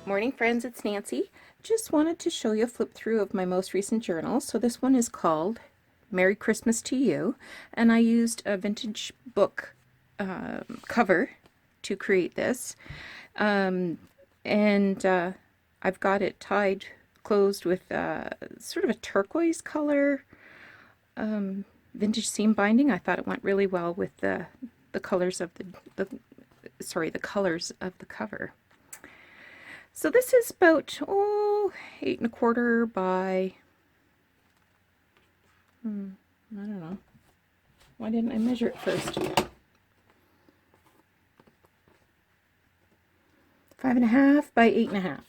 Morning friends, it's Nancy. Just wanted to show you a flip through of my most recent journal. So this one is called Merry Christmas to You, and I used a vintage book cover to create this. Um, and I've got it tied closed with sort of a turquoise color vintage seam binding. I thought it went really well with the colors of the colors of the cover. So this is about, 8 1/4 by, I don't know. Why didn't I measure it first? 5.5 by 8.5.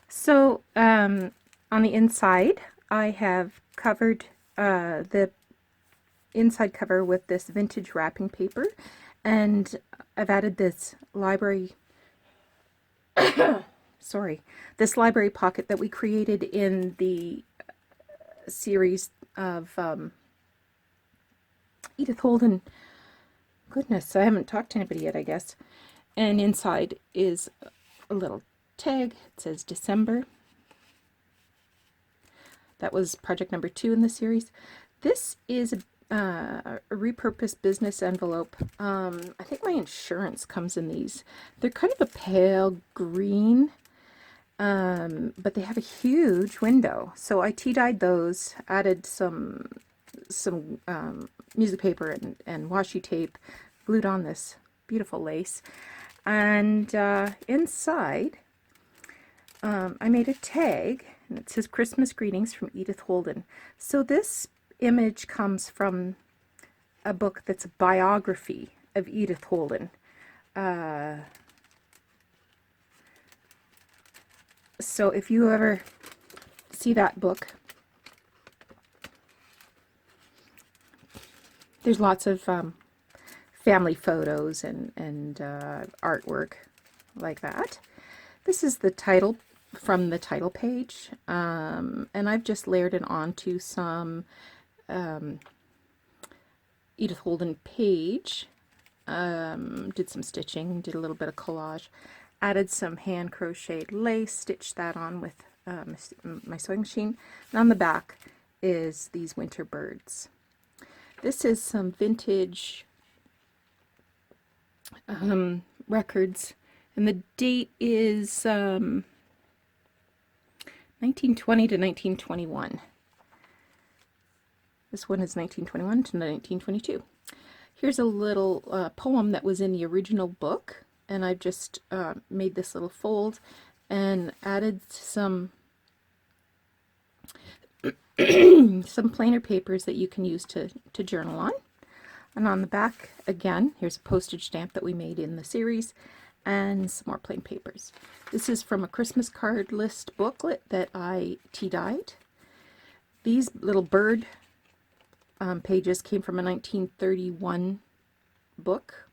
So on the inside, I have covered the inside cover with this vintage wrapping paper, and I've added this library this library pocket that we created in the series of Edith Holden. Goodness, I haven't talked to anybody yet, I guess. And inside is a little tag. It says December. That was project number 2 in the series. This is a repurposed business envelope. I think my insurance comes in these. They're kind of a pale green, but they have a huge window. So I tea-dyed those, added some music paper and washi tape, glued on this beautiful lace. And inside, I made a tag, and it says Christmas Greetings from Edith Holden. So this image comes from a book that's a biography of Edith Holden. So if you ever see that book, there's lots of family photos and artwork like that. This is the title from the title page, and I've just layered it onto some Edith Holden page. Did some stitching, did a little bit of collage, added some hand crocheted lace, stitched that on with my sewing machine, and on the back is these winter birds. This is some vintage records, and the date is 1920 to 1921. This one is 1921 to 1922. Here's a little poem that was in the original book, and I've just made this little fold and added some some plainer papers that you can use to journal on. And on the back, again, here's a postage stamp that we made in the series, and some more plain papers. This is from a Christmas card list booklet that I tea-dyed. These little bird pages came from a 1931 book.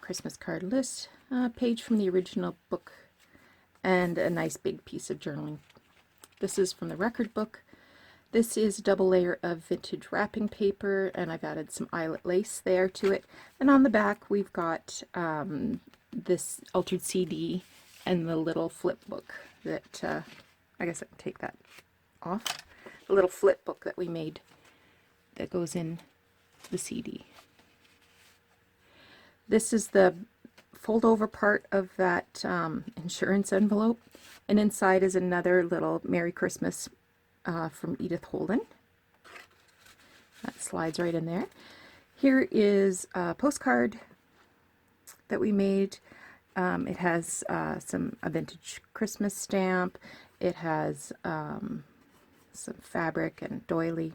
Christmas card list page from the original book, and a nice big piece of journaling. This is from the record book. This is a double layer of vintage wrapping paper, and I've added some eyelet lace there to it. And on the back we've got this altered CD and the little flip book that, I guess I can take that off. The little flip book that we made that goes in the CD. This is the fold over part of that insurance envelope, and inside is another little Merry Christmas from Edith Holden. That slides right in there. Here is a postcard that we made. It has a vintage Christmas stamp. It has some fabric and doily,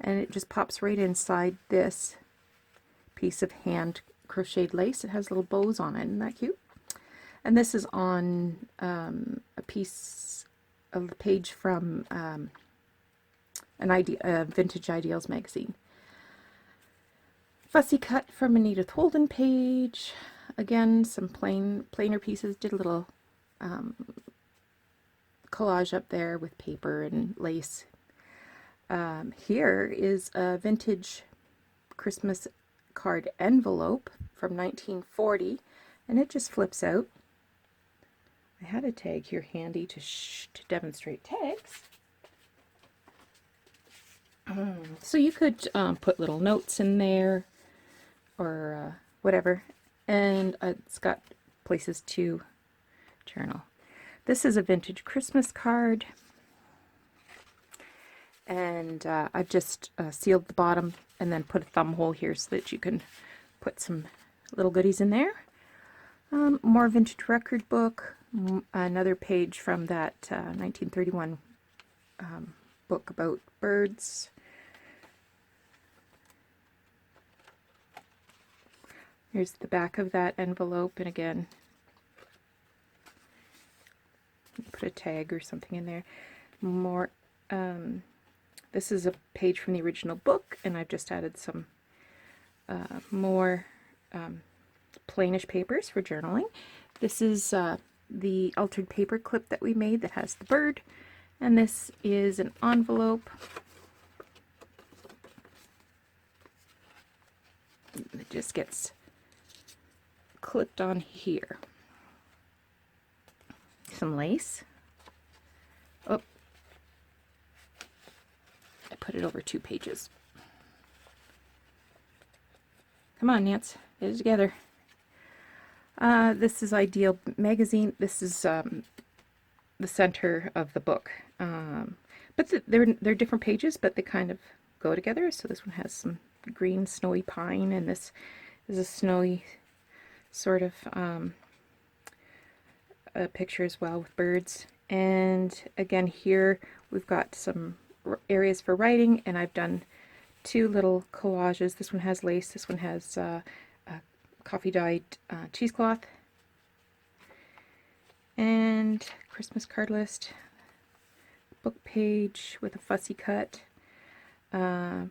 and it just pops right inside this piece of hand crocheted lace. It has little bows on it. Isn't that cute? And this is on a piece of the page from Vintage Ideals magazine. Fussy cut from an Edith Holden page. Again, some plainer pieces. Did a little collage up there with paper and lace. Here is a vintage Christmas card envelope from 1940, and it just flips out. I had a tag here handy to demonstrate tags. So you could put little notes in there or whatever, and it's got places to journal. This is a vintage Christmas card, and I've just sealed the bottom and then put a thumb hole here so that you can put some little goodies in there. More vintage record book, another page from that 1931 book about birds. Here's the back of that envelope, and again, put a tag or something in there. More, this is a page from the original book, and I've just added some more plainish papers for journaling. This is the altered paper clip that we made that has the bird, and this is an envelope. It just gets clipped on here. Some lace. Oh, I put it over 2 pages. Come on, Nance, get it together. This is Ideal magazine. This is the center of the book. But they're different pages, but they kind of go together. So this one has some green snowy pine, and this is a snowy sort of a picture as well with birds. And again, here we've got some areas for writing, and I've done 2 little collages. This one has lace, this one has a coffee dyed cheesecloth, and Christmas card list, book page with a fussy cut, again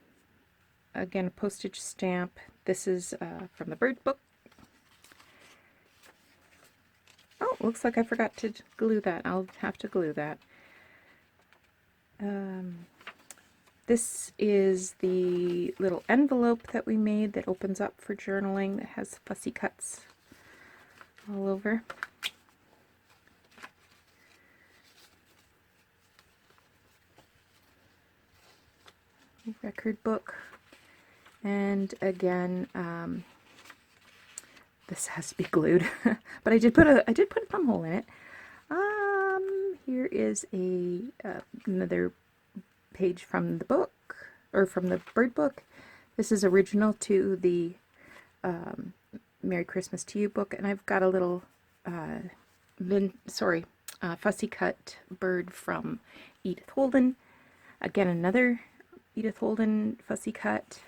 a postage stamp. This is from the bird book. Oh, looks like I forgot to glue that. I'll have to glue that. This is the little envelope that we made that opens up for journaling, that has fussy cuts all over. Record book. And again, this has to be glued, but I did put a thumb hole in it. Here is another page from the book, or from the bird book. This is original to the Merry Christmas to You book, and I've got a little fussy cut bird from Edith Holden. Again, another Edith Holden fussy cut.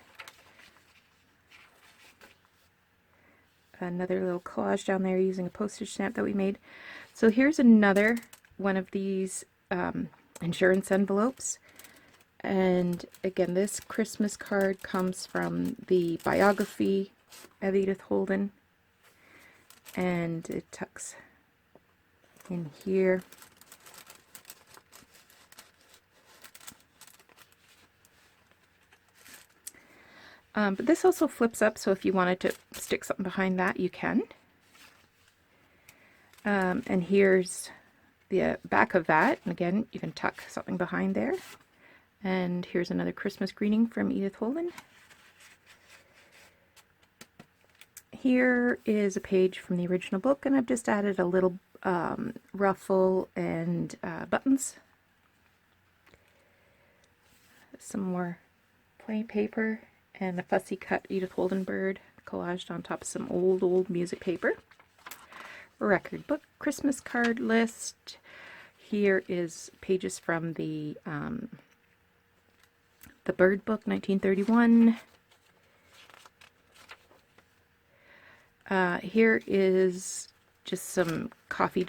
Another little collage down there using a postage stamp that we made. So here's another one of these insurance envelopes. And again, this Christmas card comes from the biography of Edith Holden. And it tucks in here. But this also flips up, so if you wanted to stick something behind that, you can. And here's the back of that. And again, you can tuck something behind there. And here's another Christmas greeting from Edith Holden. Here is a page from the original book, and I've just added a little ruffle and buttons. Some more plain paper. And a fussy cut Edith Holden bird collaged on top of some old music paper. Record book, Christmas card list. Here is pages from the bird book, 1931. Here is just some tea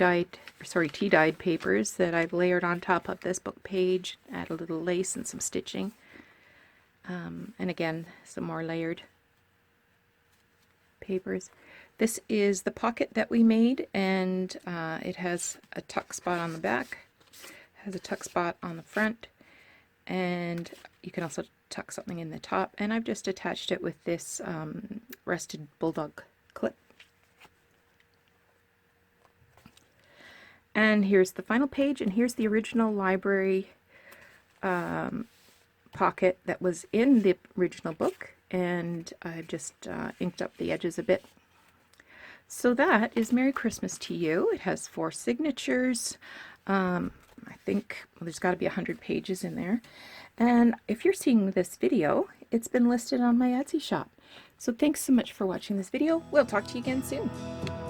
dyed papers that I've layered on top of this book page. Add a little lace and some stitching. And again, some more layered papers. This is the pocket that we made, and it has a tuck spot on the back, has a tuck spot on the front, and you can also tuck something in the top, and I've just attached it with this rusted bulldog clip. And here's the final page, and here's the original library pocket that was in the original book, and I've just inked up the edges a bit. So that is Merry Christmas to You. It has 4 signatures. I think there's got to be 100 pages in there. And if you're seeing this video, it's been listed on my Etsy shop. So thanks so much for watching this video. We'll talk to you again soon.